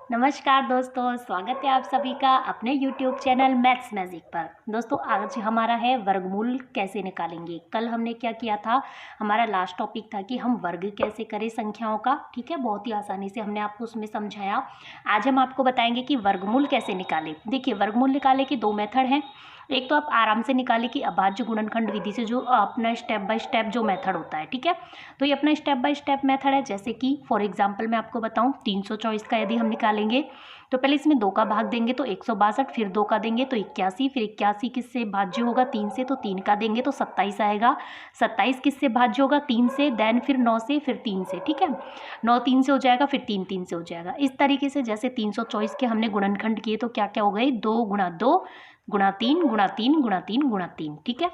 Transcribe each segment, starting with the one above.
नमस्कार दोस्तों, स्वागत है आप सभी का अपने YouTube चैनल मैथ्स मैजिक पर। दोस्तों आज हमारा है वर्गमूल कैसे निकालेंगे। कल हमने क्या किया था, हमारा लास्ट टॉपिक था कि हम वर्ग कैसे करें संख्याओं का। ठीक है, बहुत ही आसानी से हमने आपको उसमें समझाया। आज हम आपको बताएंगे कि वर्गमूल कैसे निकालें। देखिए, वर्गमूल निकाले के दो मेथड हैं। एक तो आप आराम से निकालें कि अभाज्य गुणनखंड विधि से, जो अपना स्टेप बाय स्टेप जो मेथड होता है। ठीक है, तो ये अपना स्टेप बाय स्टेप मेथड है। जैसे कि फॉर एग्जांपल मैं आपको बताऊं, 324 का यदि हम निकालेंगे तो पहले इसमें 2 का भाग देंगे तो 162, फिर 2 का देंगे तो 81, फिर 81 किससे भाज्य होगा 3 से, तो 3 का देंगे तो 27 आएगा। 27 किससे भाज्य होगा 3 से, देन फिर 9 से, फिर 3 से। ठीक है, 9 3 से हो जाएगा, फिर 3 3 से हो जाएगा। इस तरीके से जैसे 324 के हमने गुणनखंड किए तो क्या क्या हो गए, 2 गुणा 2 गुणा 3 गुणा 3 गुणा 3 गुणा 3। ठीक है,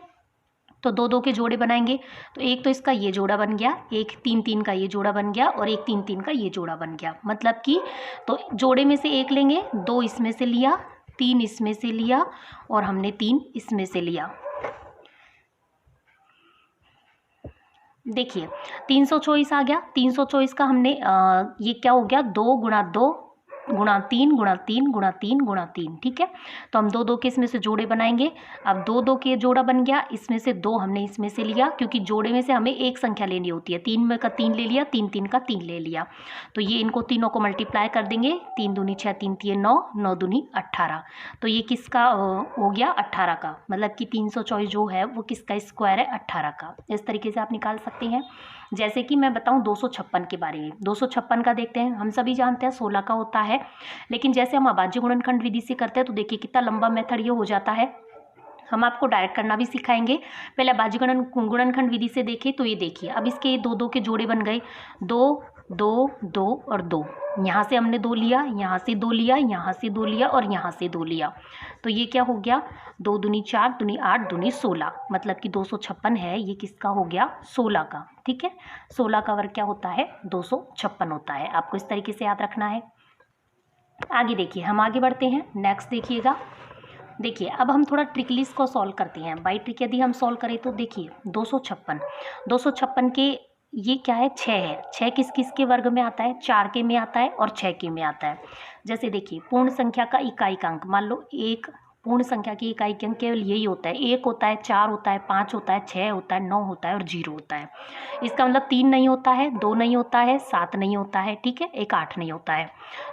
तो 2 2 के जोड़े बनाएंगे तो एक तो इसका ये जोड़ा बन गया, एक 3 3 का ये जोड़ा बन गया और एक 3 3 का ये जोड़ा बन गया। मतलब कि तो जोड़े में से एक लेंगे, 2 इसमें से लिया, 3 इसमें से लिया और हमने 3 इसमें से लिया। देखिए 324 आ गया। 324 का हमने ये क्या हो गया, 2 गुणा 2 गुणा 3 गुणा 3 गुणा 3 गुणा 3। ठीक है, तो हम 2 2 के इसमें से जोड़े बनाएंगे। अब 2 2 के जोड़ा बन गया, इसमें से 2 हमने इसमें से लिया, क्योंकि जोड़े में से हमें एक संख्या लेनी होती है। 3 में का 3 ले लिया, 3 3 का 3 ले लिया, तो ये इनको तीनों को मल्टीप्लाई कर देंगे। 3 दूनी 6, 3 3 9, 9 दूनी 18। तो ये किसका हो गया, 18 का। मतलब कि 324 जो है वो किसका स्क्वायर है, 18 का। इस तरीके से आप निकाल सकते हैं। जैसे कि मैं बताऊं 256 के बारे में। 256 का देखते हैं, हम सभी जानते हैं 16 का होता है, लेकिन जैसे हम अभाज्य गुणनखंड विधि से करते हैं तो देखिए कितना लंबा मेथड ये हो जाता है। हम आपको डायरेक्ट करना भी सिखाएंगे। पहले अभाज्य गुणनखंड विधि से देखें तो ये देखिए, अब इसके 2 2 के जोड़े बन गए, 2 2 2 और 2। यहाँ से हमने 2 लिया, यहाँ से 2 लिया, यहाँ से 2 लिया और यहाँ से 2 लिया, तो ये क्या हो गया, 2 दूनी 4 दूनी 8 दूनी 16। मतलब कि 256 है, ये किसका हो गया, 16 का। ठीक है, 16 का वर्ग क्या होता है, 256 होता है। आपको इस तरीके से याद रखना है। आगे देखिए, हम आगे बढ़ते हैं। नेक्स्ट देखिएगा। देखिए अब हम थोड़ा ट्रिकली इसको सॉल्व करते हैं। बाई ट्रिक यदि हम सॉल्व करें तो देखिए 256 के ये क्या है, 6 है। 6 किस किस के वर्ग में आता है, 4 के में आता है और 6 के में आता है। जैसे देखिए पूर्ण संख्या का इकाई अंक, मान लो एक पूर्ण संख्या की इकाई अंक केवल यही होता है, 1 होता है, 4 होता है, 5 होता है, 6 होता है, 9 होता है और 0 होता है। इसका मतलब 3 नहीं होता है, 2 नहीं होता है, 7 नहीं होता है, ठीक है, एक 8 नहीं होता है।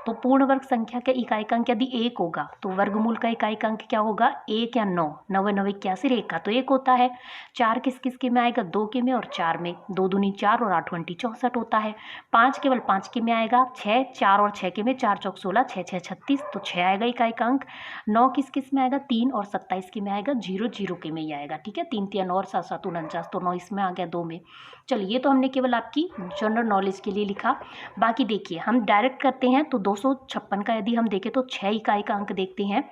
तो पूर्ण वर्ग संख्या का इकाई अंक यदि 1 होगा तो वर्गमूल का इकाई अंक क्या होगा, 1 या 9, 9 9 81 रेखा तो 1 होता है। 4 किस किस के में आएगा, 2 के में और 4 में, 2 दूनी 4 और 8 20 64 होता है। 5 केवल 5 के में आएगा, 6 4 और 6 के में, 4 चौक 16, 6 6 36, तो 6 आएगा इकाई अंक। 9 किस किस में आएगा, 3 और 27 के में आएगा, 0 0 के में ही आएगा। ठीक है, 3 3 और 7 7 49, तो 9 इसमें आ गया 2 में। चलिए ये तो हमने केवल आपकी जनरल नॉलेज के लिए लिखा। बाकी देखिए हम डायरेक्ट करते हैं तो 256 का यदि हम देखें तो 6 इकाई का अंक देखते हैं,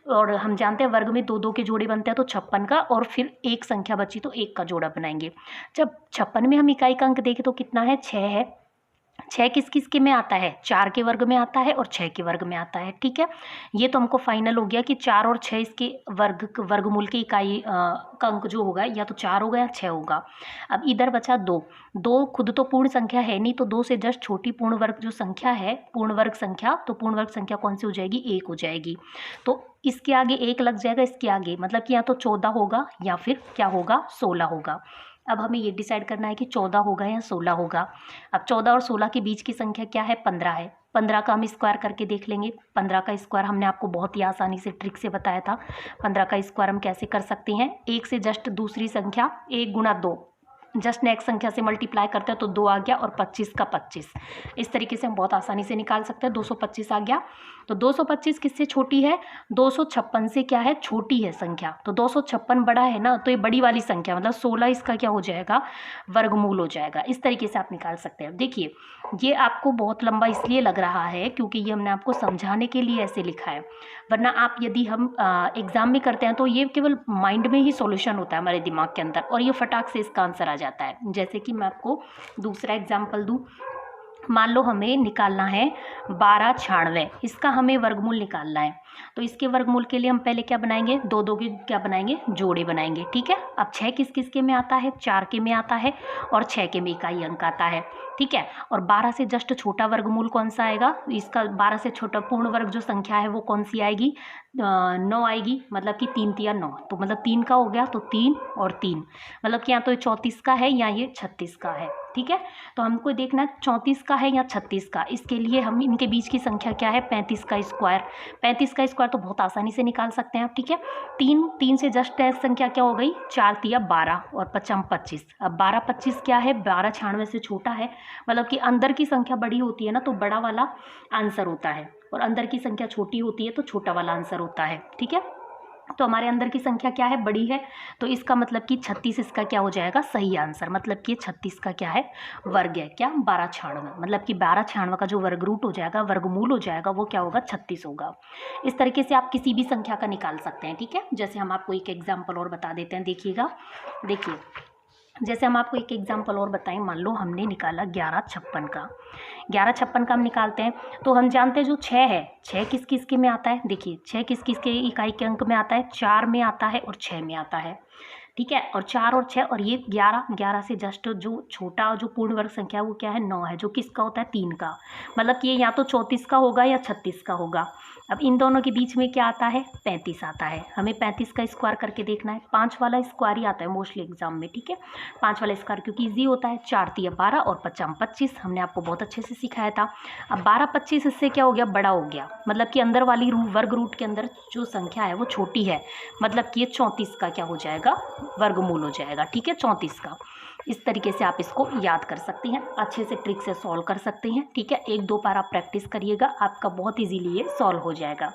और हम जानते हैं वर्ग में 2 2 के जोड़े बनते हैं, तो 56 का, और फिर एक संख्या बची तो 1 का जोड़ा बनाएंगे। जब 56 में हम इकाई का अंक देखें तो कितना है, 6 है। 6 किस किस के में आता है, 4 के वर्ग में आता है और 6 के वर्ग में आता है। ठीक है, ये तो हमको फाइनल हो गया कि 4 और 6 इसके वर्गमूल की इकाई का अंक जो होगा या तो 4 होगा या 6 होगा। अब इधर बचा 2। 2 खुद तो पूर्ण संख्या है नहीं, तो 2 से जस्ट छोटी पूर्ण वर्ग जो संख्या है, पूर्ण वर्ग संख्या, तो पूर्ण वर्ग संख्या कौन सी हो जाएगी, 1 हो जाएगी। तो इसके आगे 1 लग जाएगा, इसके आगे, मतलब कि या तो 14 होगा या फिर क्या होगा, 16 होगा। अब हमें ये डिसाइड करना है कि 14 होगा या 16 होगा। अब 14 और 16 के बीच की संख्या क्या है, 15 है। 15 का हम स्क्वायर करके देख लेंगे। 15 का स्क्वायर हमने आपको बहुत ही आसानी से ट्रिक से बताया था। 15 का स्क्वायर हम कैसे कर सकते हैं, 1 से जस्ट दूसरी संख्या 1 गुणा 2, जस्ट नेक्स्ट संख्या से मल्टीप्लाई करते हैं तो 2 आ गया, और 25 का 25। इस तरीके से हम बहुत आसानी से निकाल सकते हैं। 225 आ गया, तो 225 किससे छोटी है, 256 से क्या है, छोटी है संख्या। तो 256 बड़ा है ना, तो ये बड़ी वाली संख्या, मतलब 16 इसका क्या हो जाएगा, वर्गमूल हो जाएगा। इस तरीके से आप निकाल सकते हैं। देखिए ये आपको बहुत लंबा इसलिए लग रहा है क्योंकि ये हमने आपको समझाने के लिए ऐसे लिखा है, वरना आप यदि हम एग्जाम में करते हैं तो ये केवल माइंड में ही सॉल्यूशन होता है हमारे दिमाग के अंदर, और ये फटाक से इसका आंसर आ जाता है। जैसे कि मैं आपको दूसरा एग्जाम्पल दूँ, मान लो हमें निकालना है 1296, इसका हमें वर्गमूल निकालना है। तो इसके वर्गमूल के लिए हम पहले क्या बनाएंगे, दो दो के क्या बनाएंगे, जोड़े बनाएंगे। ठीक है, अब 6 किस किस के में आता है, 4 के में आता है और 6 के में इकाई अंक आता है। ठीक है, और 12 से जस्ट छोटा वर्गमूल कौन सा आएगा, इसका 12 से छोटा पूर्ण वर्ग जो संख्या है वो कौन सी आएगी, 9 आएगी। मतलब कि 3 तिया 9, तो मतलब 3 का हो गया, तो 3 और 3, मतलब कि या तो ये 34 का है या ये 36 का है। ठीक है, तो हमको देखना है 34 का है या 36 का। इसके लिए हम इनके बीच की संख्या क्या है, 35 का स्क्वायर। 35 का स्क्वायर तो बहुत आसानी से निकाल सकते हैं आप। ठीक है, 3 से जस्ट संख्या क्या हो गई, 4 तिया 12 और 5 25। अब 12 25 क्या है, 1296 से छोटा है। मतलब कि अंदर की संख्या बड़ी होती है ना, तो बड़ा वाला आंसर होता है, और अंदर की संख्या छोटी होती है तो छोटा वाला आंसर होता है। ठीक है, तो हमारे अंदर की संख्या क्या है, बड़ी है, तो इसका मतलब कि 36 इसका क्या हो जाएगा, सही आंसर। मतलब कि 36 का क्या है, वर्ग है, क्या, 1296। मतलब कि 1296 का जो वर्ग रूट हो जाएगा, वर्गमूल हो जाएगा, वो क्या होगा, 36 होगा। इस तरीके से आप किसी भी संख्या का निकाल सकते हैं। ठीक है, जैसे हम आपको एक एग्जाम्पल और बता देते हैं, देखिएगा। देखिए, जैसे हम आपको एक एग्जाम्पल और बताएं, मान लो हमने निकाला 1156 का। 1156 का हम निकालते हैं, तो हम जानते हैं जो 6 है, 6 किस किस के में आता है, देखिए 6 किस किस के इकाई के अंक में आता है, 4 में आता है और 6 में आता है। ठीक है, और 4 और 6 और ये 11 से जस्ट जो छोटा जो पूर्ण वर्ग संख्या है वो क्या है, 9 है, जो किसका होता है, 3 का। मतलब कि ये या तो 34 का होगा या 36 का होगा। अब इन दोनों के बीच में क्या आता है, 35 आता है। हमें 35 का स्क्वायर करके देखना है। 5 वाला स्क्वायर ही आता है मोस्टली एग्जाम में। ठीक है, 5 वाला स्क्वायर क्योंकि ईजी होता है। 4 तिया 12 और 5 25, हमने आपको बहुत अच्छे से सिखाया था। अब 12 25 इससे क्या हो गया, बड़ा हो गया। मतलब कि अंदर वाली वर्ग रूट के अंदर जो संख्या है वो छोटी है। मतलब कि ये 34 का क्या हो जाएगा, वर्गमूल हो जाएगा। ठीक है, 34 का। इस तरीके से आप इसको याद कर सकते हैं, अच्छे से ट्रिक से सॉल्व कर सकते हैं। ठीक है, एक दो बार आप प्रैक्टिस करिएगा, आपका बहुत इजीली ये सॉल्व हो जाएगा।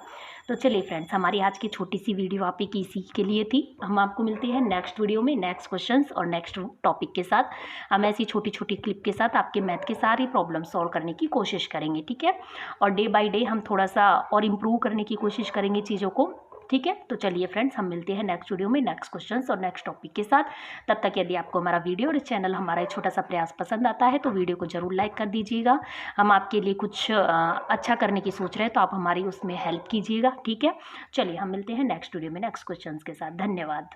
तो चलिए फ्रेंड्स, हमारी आज की छोटी सी वीडियो आप ही इसी के लिए थी। हम आपको मिलते हैं नेक्स्ट वीडियो में नेक्स्ट क्वेश्चंस और नेक्स्ट टॉपिक के साथ। हम ऐसी छोटी छोटी क्लिप के साथ आपके मैथ के सारी प्रॉब्लम सॉल्व करने की कोशिश करेंगे। ठीक है, और डे बाय डे हम थोड़ा सा और इम्प्रूव करने की कोशिश करेंगे चीज़ों को। ठीक है, तो चलिए फ्रेंड्स, हम मिलते हैं नेक्स्ट वीडियो में नेक्स्ट क्वेश्चंस और नेक्स्ट टॉपिक के साथ। तब तक यदि आपको हमारा वीडियो और चैनल हमारा छोटा सा प्रयास पसंद आता है तो वीडियो को जरूर लाइक कर दीजिएगा। हम आपके लिए कुछ अच्छा करने की सोच रहे हैं, तो आप हमारी उसमें हेल्प कीजिएगा। ठीक है, चलिए हम मिलते हैं नेक्स्ट वीडियो में नेक्स्ट क्वेश्चंस के साथ। धन्यवाद।